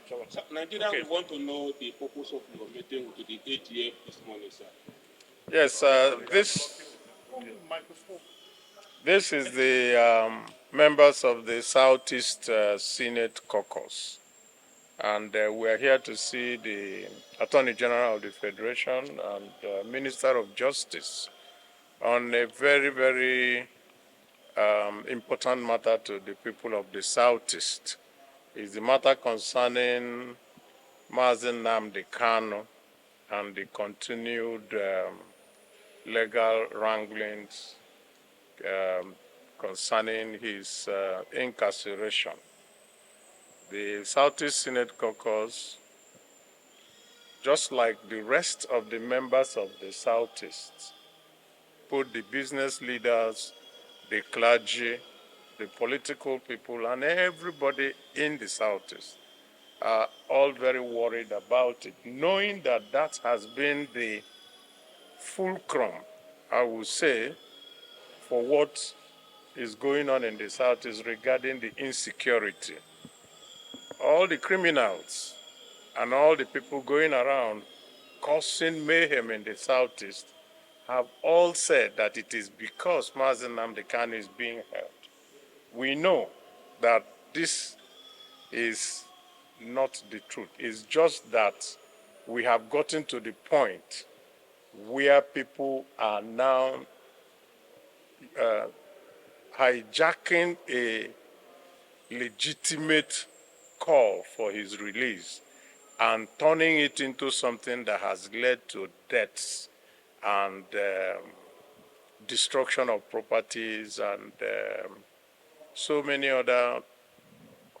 Sir, Nigeria want to know the purpose of your meeting with the AGF this morning, sir. Yes, this is the members of the Southeast Senate Caucus, and we are here to see the Attorney General of the Federation and Minister of Justice on a very, very important matter to the people of the Southeast. It's the matter concerning Nnamdi Kanu and the continued legal wranglings concerning his incarceration. The Southeast Senate Caucus, just like the rest of the members of the Southeast, put the business leaders, the clergy, the political people, and everybody in the Southeast are all very worried about it, knowing that that has been the fulcrum, I would say, for what is going on in the Southeast regarding the insecurity. All the criminals and all the people going around causing mayhem in the Southeast have all said that it is because Nnamdi Kanu is being held. We know that this is not the truth. It's just that we have gotten to the point where people are now hijacking a legitimate call for his release and turning it into something that has led to deaths and destruction of properties and so many other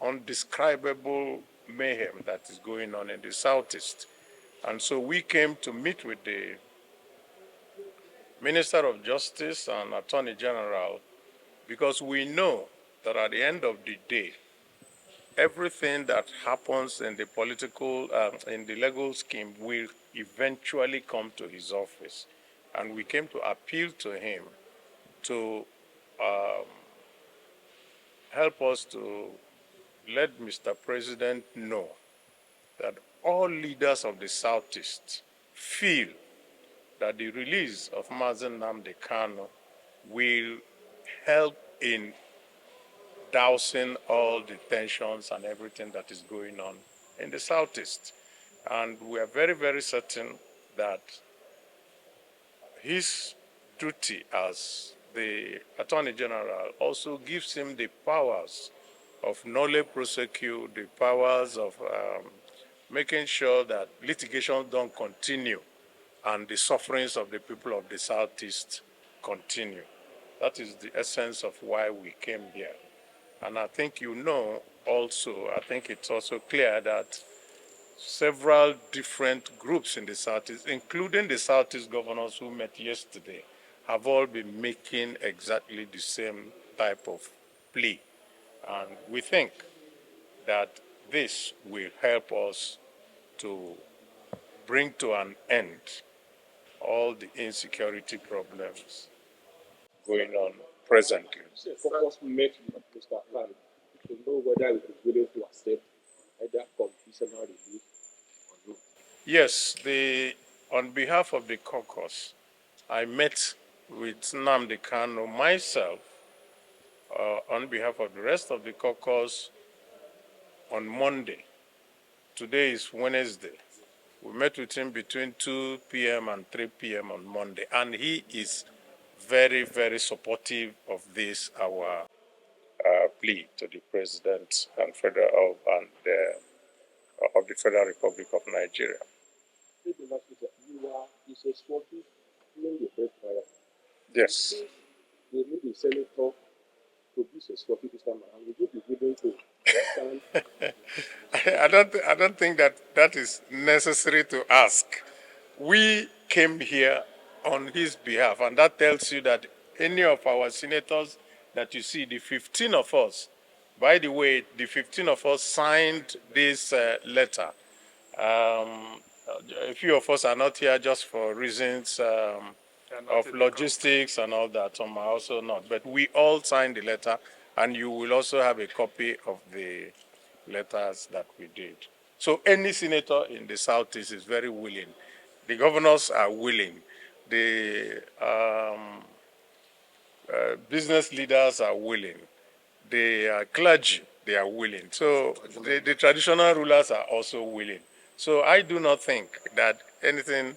undescribable mayhem that is going on in the Southeast. And so we came to meet with the Minister of Justice and Attorney General because we know that at the end of the day, everything that happens in the political, in the legal scheme will eventually come to his office. And we came to appeal to him to help us to let Mr. President know that all leaders of the Southeast feel that the release of Nnamdi Kanu will help in dousing all the tensions and everything that is going on in the Southeast. And we are very, very certain that his duty as the Attorney General also gives him the powers of nolle prosequi, the powers of making sure that litigation don't continue and the sufferings of the people of the Southeast continue. That is the essence of why we came here. And I think you know also, I think it's also clear that several different groups in the Southeast, including the Southeast governors who met yesterday, have all been making exactly the same type of plea. And we think that this will help us to bring to an end all the insecurity problems going on presently. So, focus met with Mr. Kanu to know whether he is willing to accept either conditional release or no. Yes, on behalf of the caucus, I met with Nnamdi Kanu myself on behalf of the rest of the caucus on Monday. Today is Wednesday. We met with him between 2 p.m. and 3 p.m. on Monday, and he is very, very supportive of this, our plea to the President and of the Federal Republic of Nigeria. Yes. You need a senator to be suspected this time around. Would you be willing to stand? I don't think that is necessary to ask. We came here on his behalf, and that tells you that any of our senators that you see, the 15 of us, by the way, the 15 of us signed this letter. A few of us are not here just for reasons of logistics and all that. Some are also not. But we all signed the letter, and you will also have a copy of the letters that we did. So any senator in the Southeast is very willing. The governors are willing. The business leaders are willing. The clergy, they are willing. So the traditional rulers are also willing. So I do not think that anything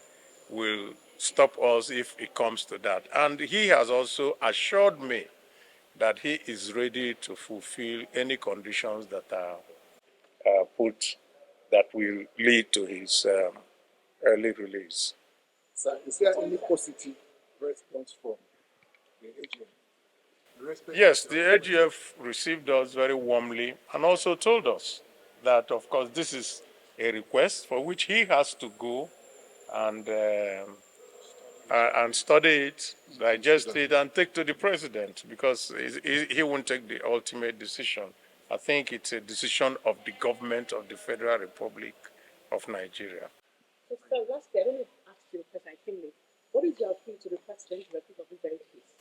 will stop us if it comes to that. And he has also assured me that he is ready to fulfill any conditions that are put that will lead to his early release. Sir, is there any positive response from the AGM? Yes, the AGF received us very warmly and also told us that, of course, this is a request for which he has to go and study it, digest it, and take to the president, because he won't take the ultimate decision. I think it's a decision of the government of the Federal Republic of Nigeria. So, sir, lastly, I don't know if I asked you because I came late. What is your appeal to the president to report of this very case?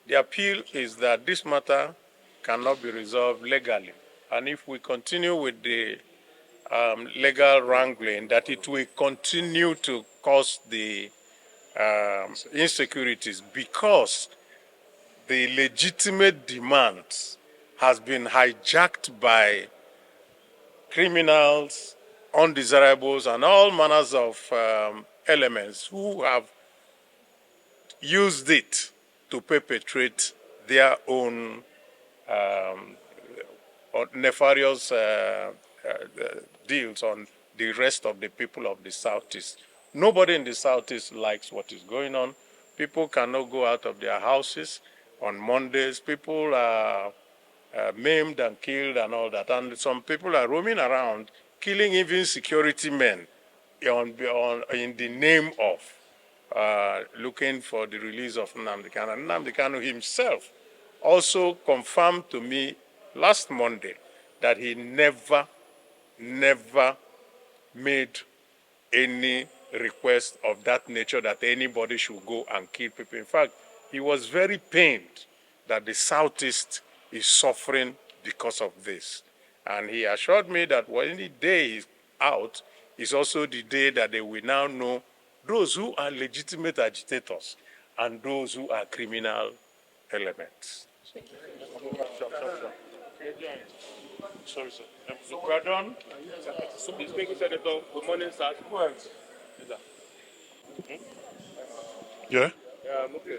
The appeal is that this matter cannot be resolved legally, and if we continue with the legal wrangling, that it will continue to cause the insecurities, because the legitimate demand has been hijacked by criminals, undesirables, and all manners of elements who have used it to perpetrate their own nefarious deals on the rest of the people of the Southeast. Nobody in the Southeast likes what is going on. People cannot go out of their houses on Mondays. People are maimed and killed and all that. And some people are roaming around, killing even security men in the name of looking for the release of Nnamdi Kanu. And Nnamdi Kanu himself also confirmed to me last Monday that he never made any request of that nature, that anybody should go and kill people. In fact, he was very pained that the Southeast is suffering because of this. And he assured me that when the day is out is also the day that they will now know those who are legitimate agitators and those who are criminal elements. Sorry, sir. We're done. He's making Senator. Good morning, sir. Go ahead. Yeah? Okay.